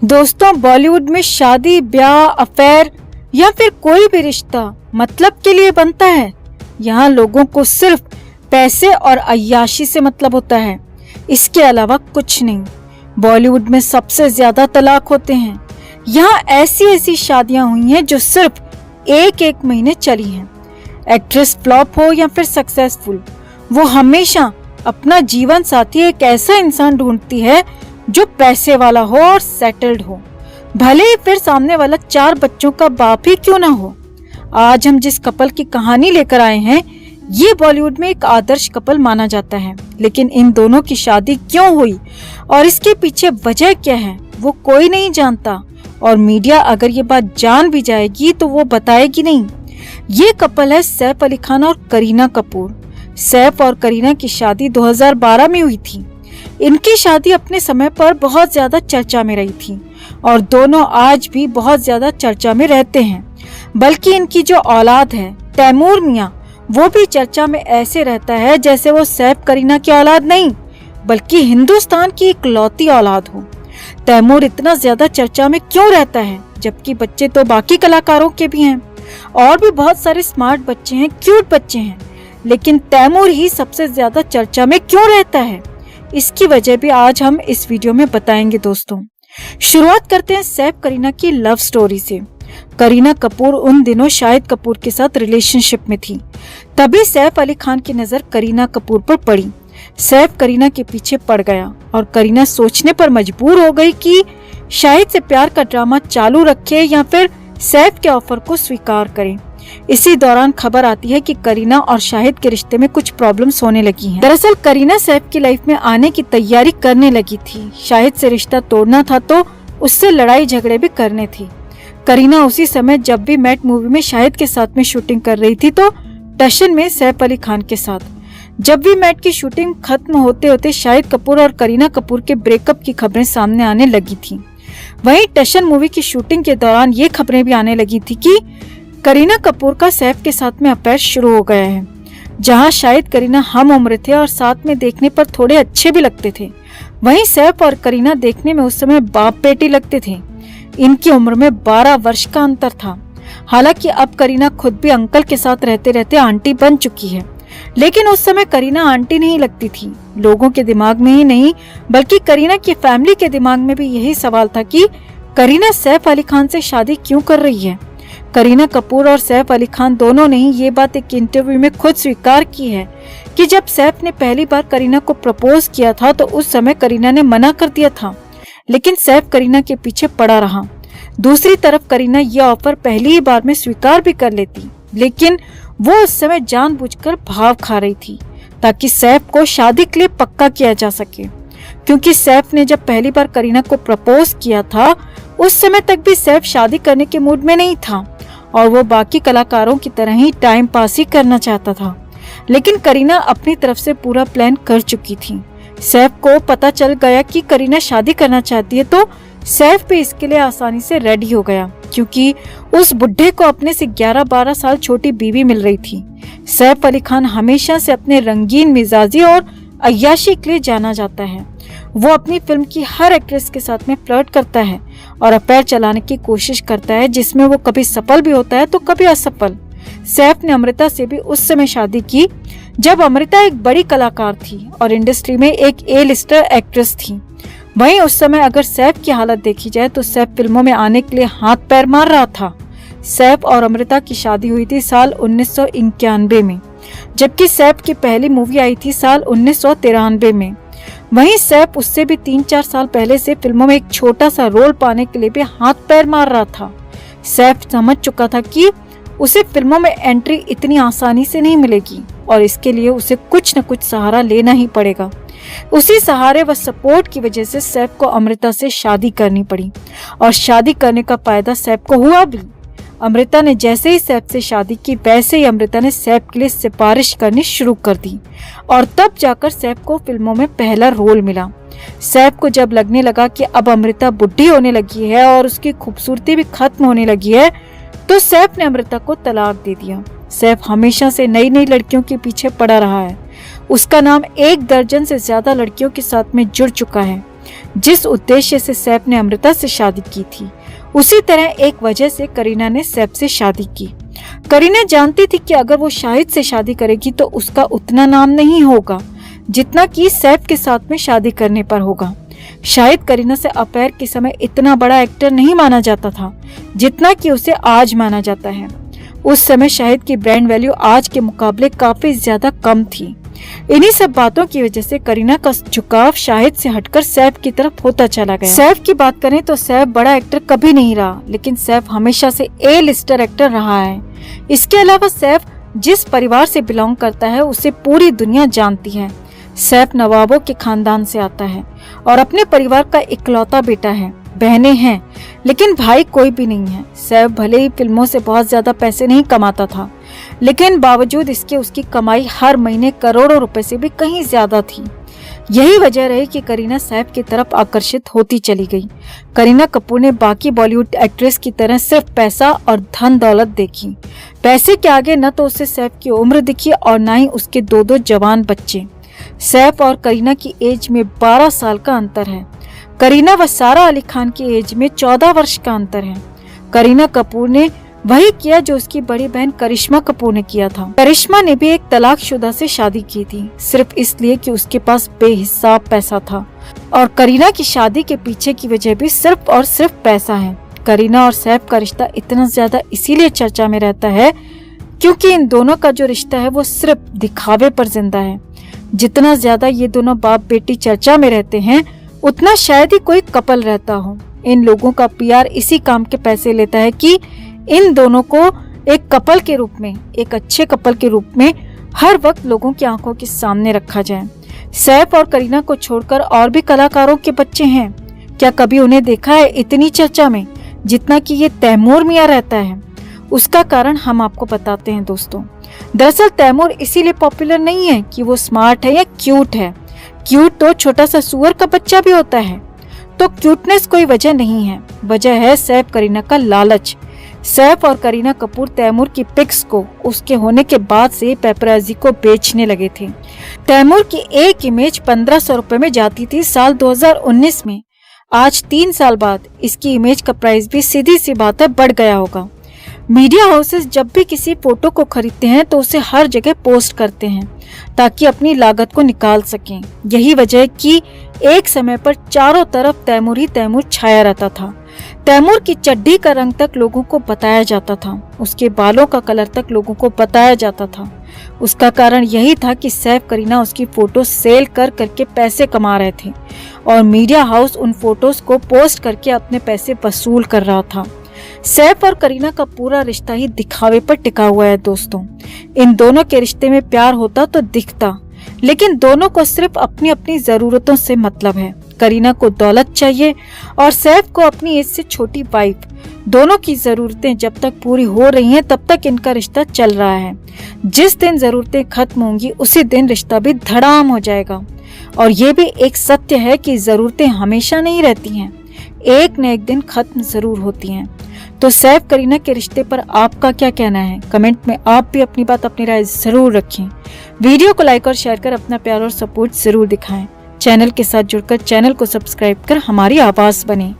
दोस्तों, बॉलीवुड में शादी, ब्याह, अफेयर या फिर कोई भी रिश्ता मतलब के लिए बनता है। यहाँ लोगों को सिर्फ पैसे और अय्याशी से मतलब होता है, इसके अलावा कुछ नहीं। बॉलीवुड में सबसे ज्यादा तलाक होते हैं। यहाँ ऐसी ऐसी शादियां हुई हैं जो सिर्फ एक महीने चली हैं। एक्ट्रेस फ्लॉप हो या फिर सक्सेसफुल, वो हमेशा अपना जीवन साथी एक ऐसा इंसान ढूंढती है जो पैसे वाला हो और सेटल्ड हो, भले ही फिर सामने वाला 4 बच्चों का बाप ही क्यों ना हो। आज हम जिस कपल की कहानी लेकर आए हैं, ये बॉलीवुड में एक आदर्श कपल माना जाता है। लेकिन इन दोनों की शादी क्यों हुई और इसके पीछे वजह क्या है, वो कोई नहीं जानता। और मीडिया अगर ये बात जान भी जाएगी तो वो बताएगी नहीं। ये कपल है सैफ अली खान और करीना कपूर। सैफ और करीना की शादी 2012 में हुई थी। इनकी शादी अपने समय पर बहुत ज्यादा चर्चा में रही थी और दोनों आज भी बहुत ज्यादा चर्चा में रहते हैं। बल्कि इनकी जो औलाद है तैमूर मियां, वो भी चर्चा में ऐसे रहता है जैसे वो सैफ करीना की औलाद नहीं बल्कि हिंदुस्तान की इकलौती औलाद हो। तैमूर इतना ज्यादा चर्चा में क्यों रहता है, जबकि बच्चे तो बाकी कलाकारों के भी हैं और भी बहुत सारे स्मार्ट बच्चे हैं, क्यूट बच्चे हैं, लेकिन तैमूर ही सबसे ज्यादा चर्चा में क्यों रहता है, इसकी वजह भी आज हम इस वीडियो में बताएंगे। दोस्तों, शुरुआत करते हैं सैफ करीना की लव स्टोरी से। करीना कपूर उन दिनों शाहिद कपूर के साथ रिलेशनशिप में थी। तभी सैफ अली खान की नजर करीना कपूर पर पड़ी। सैफ करीना के पीछे पड़ गया और करीना सोचने पर मजबूर हो गई कि शाहिद से प्यार का ड्रामा चालू रखे या फिर सैफ के ऑफर को स्वीकार करे। इसी दौरान खबर आती है कि करीना और शाहिद के रिश्ते में कुछ प्रॉब्लम्स होने लगी हैं। दरअसल करीना सैफ की लाइफ में आने की तैयारी करने लगी थी। शाहिद से रिश्ता तोड़ना था तो उससे लड़ाई झगड़े भी करने थे। करीना उसी समय जब भी मैट मूवी में शाहिद के साथ में शूटिंग कर रही थी तो टशन में सैफ अली खान के साथ। जब भी मैट की शूटिंग खत्म होते होते शाहिद कपूर और करीना कपूर के ब्रेकअप की खबरें सामने आने लगी थी। वहीं टशन मूवी की शूटिंग के दौरान ये खबरें भी आने लगी थी कि करीना कपूर का सैफ के साथ में अफेयर शुरू हो गया है। जहां शायद करीना हम उम्र थे और साथ में देखने पर थोड़े अच्छे भी लगते थे, वहीं सैफ और करीना देखने में उस समय बाप बेटी लगते थे। इनकी उम्र में 12 वर्ष का अंतर था। हालांकि अब करीना खुद भी अंकल के साथ रहते रहते आंटी बन चुकी है, लेकिन उस समय करीना आंटी नहीं लगती थी। लोगों के दिमाग में ही नहीं बल्कि करीना की फैमिली के दिमाग में भी यही सवाल था कि करीना सैफ अली खान से शादी क्यों कर रही है। करीना कपूर और सैफ अली खान दोनों ने ही ये बात एक इंटरव्यू में खुद स्वीकार की है कि जब सैफ ने पहली बार करीना को प्रपोज किया था तो उस समय करीना ने मना कर दिया था, लेकिन सैफ करीना के पीछे पड़ा रहा। दूसरी तरफ करीना ये ऑफर पहली ही बार में स्वीकार भी कर लेती, लेकिन वो उस समय जानबूझकर भाव खा रही थी ताकि सैफ को शादी के लिए पक्का किया जा सके। क्योंकि सैफ ने जब पहली बार करीना को प्रपोज किया था उस समय तक भी सैफ शादी करने के मूड में नहीं था और वो बाकी कलाकारों की तरह ही टाइम पास ही करना चाहता था। लेकिन करीना अपनी तरफ से पूरा प्लान कर चुकी थी। सैफ को पता चल गया कि करीना शादी करना चाहती है तो सैफ भी इसके लिए आसानी से रेडी हो गया, क्योंकि उस बुढ़े को अपने से 11-12 साल छोटी बीवी मिल रही थी। सैफ अली खान हमेशा से अपने रंगीन मिजाजी और अय्याशी के लिए जाना जाता है। वो अपनी फिल्म की हर एक्ट्रेस के साथ में फ्लर्ट करता है और अफेयर चलाने की कोशिश करता है, जिसमें वो कभी सफल भी होता है तो कभी असफल। सैफ ने अमृता से भी उस समय शादी की जब अमृता एक बड़ी कलाकार थी और इंडस्ट्री में एक ए-लिस्टर एक्ट्रेस थी। वहीं उस समय अगर सैफ की हालत देखी जाए तो सैफ फिल्मों में आने के लिए हाथ पैर मार रहा था। सैफ और अमृता की शादी हुई थी साल 1991 में, जबकि सैफ की पहली मूवी आई थी साल 1993 में। वहीं सैफ उससे भी 3-4 साल पहले से फिल्मों में एक छोटा सा रोल पाने के लिए भी हाथ पैर मार रहा था। सैफ समझ चुका था कि उसे फिल्मों में एंट्री इतनी आसानी से नहीं मिलेगी और इसके लिए उसे कुछ न कुछ सहारा लेना ही पड़ेगा। उसी सहारे व सपोर्ट की वजह से सैफ को अमृता से शादी करनी पड़ी और शादी करने का फायदा सैफ को हुआ भी। अमृता ने जैसे ही सैफ से शादी की वैसे ही अमृता ने सैफ के लिए सिफारिश करनी शुरू कर दी और तब जाकर सैफ को फिल्मों में पहला रोल मिला। सैफ को जब लगने लगा कि अब अमृता बुढ़ी होने लगी है और उसकी खूबसूरती भी खत्म होने लगी है तो सैफ ने अमृता को तलाक दे दिया। सैफ हमेशा से नई नई लड़कियों के पीछे पड़ा रहा है। उसका नाम 1 दर्जन से ज्यादा लड़कियों के साथ में जुड़ चुका है। जिस उद्देश्य से सैफ ने अमृता से शादी की थी, उसी तरह एक वजह से करीना ने सैफ से शादी की। करीना जानती थी कि अगर वो शाहिद से शादी करेगी तो उसका उतना नाम नहीं होगा जितना कि सैफ के साथ में शादी करने पर होगा। शाहिद करीना से अफेयर के समय इतना बड़ा एक्टर नहीं माना जाता था जितना कि उसे आज माना जाता है। उस समय शाहिद की ब्रांड वैल्यू आज के मुकाबले काफी ज्यादा कम थी। इन्हीं सब बातों की वजह से करीना का झुकाव शाहिद से हटकर सैफ की तरफ होता चला गया। सैफ की बात करें तो सैफ बड़ा एक्टर कभी नहीं रहा, लेकिन सैफ हमेशा से ए लिस्टर एक्टर रहा है। इसके अलावा सैफ जिस परिवार से बिलोंग करता है उसे पूरी दुनिया जानती है। सैफ नवाबों के खानदान से आता है और अपने परिवार का इकलौता बेटा है। बहनें हैं लेकिन भाई कोई भी नहीं है। सैफ भले ही फिल्मों से बहुत ज्यादा पैसे नहीं कमाता था, लेकिन बावजूद इसके उसकी कमाई हर महीने करोड़ों रुपए से भी कहीं ज्यादा थी। यही वजह रही कि करीना सैफ की तरफ आकर्षित होती चली गई। करीना कपूर ने बाकी बॉलीवुड एक्ट्रेस की तरह सिर्फ पैसा और धन दौलत देखी। पैसे के आगे न तो उसे सैफ की उम्र दिखी और न ही उसके दो जवान बच्चे। सैफ और करीना की एज में 12 साल का अंतर है। करीना व सारा अली खान की एज में 14 वर्ष का अंतर है। करीना कपूर ने वही किया जो उसकी बड़ी बहन करिश्मा कपूर ने किया था। करिश्मा ने भी एक तलाकशुदा से शादी की थी, सिर्फ इसलिए कि उसके पास बेहिसाब पैसा था। और करीना की शादी के पीछे की वजह भी सिर्फ और सिर्फ पैसा है। करीना और सैफ का रिश्ता इतना ज्यादा इसीलिए चर्चा में रहता है क्योंकि इन दोनों का जो रिश्ता है वो सिर्फ दिखावे पर जिंदा है। जितना ज्यादा ये दोनों बाप बेटी चर्चा में रहते हैं, उतना शायद ही कोई कपल रहता हो। इन लोगों का पीआर इसी काम के पैसे लेता है कि इन दोनों को एक कपल के रूप में, एक अच्छे कपल के रूप में हर वक्त लोगों की आंखों के सामने रखा जाए। सैफ और करीना को छोड़कर और भी कलाकारों के बच्चे हैं। क्या कभी उन्हें देखा है इतनी चर्चा में जितना कि ये तैमूर मियां रहता है? उसका कारण हम आपको बताते हैं दोस्तों। दरअसल तैमूर इसीलिए पॉपुलर नहीं है कि वो स्मार्ट है या क्यूट है। क्यूट तो छोटा सा सुअर का बच्चा भी होता है। तो क्यूटनेस कोई वजह नहीं है, वजह है सैफ करीना का लालच। सैफ और करीना कपूर तैमूर की पिक्स को उसके होने के बाद से पेपराजी को बेचने लगे थे। तैमूर की एक इमेज 1500 रुपए में जाती थी साल 2019 में। आज 3 साल बाद इसकी इमेज का प्राइस भी सीधी सी बात है बढ़ गया होगा। मीडिया हाउसेस जब भी किसी फोटो को खरीदते हैं तो उसे हर जगह पोस्ट करते हैं ताकि अपनी लागत को निकाल सकें। यही वजह है कि एक समय पर चारों तरफ तैमूर ही तैमूर छाया रहता था। तैमूर की चड्डी का रंग तक लोगों को बताया जाता था, उसके बालों का कलर तक लोगों को बताया जाता था। उसका कारण यही था कि सैफ करीना उसकी फोटो सेल कर करके पैसे कमा रहे थे और मीडिया हाउस उन फोटोज को पोस्ट करके अपने पैसे वसूल कर रहा था। सैफ और करीना का पूरा रिश्ता ही दिखावे पर टिका हुआ है दोस्तों। इन दोनों के रिश्ते में प्यार होता तो दिखता, लेकिन दोनों को सिर्फ अपनी अपनी जरूरतों से मतलब है। करीना को दौलत चाहिए और सैफ को अपनी एज से छोटी वाइफ। दोनों की जरूरतें जब तक पूरी हो रही हैं तब तक इनका रिश्ता चल रहा है। जिस दिन जरूरतें खत्म होंगी उसी दिन रिश्ता भी धड़ाम हो जाएगा। और ये भी एक सत्य है कि जरूरतें हमेशा नहीं रहती हैं, एक न एक दिन खत्म जरूर होती हैं। तो सैफ करीना के रिश्ते पर आपका क्या कहना है? कमेंट में आप भी अपनी बात, अपनी राय जरूर रखें। वीडियो को लाइक और शेयर कर अपना प्यार और सपोर्ट जरूर दिखाएं। चैनल के साथ जुड़कर चैनल को सब्सक्राइब कर हमारी आवाज बने।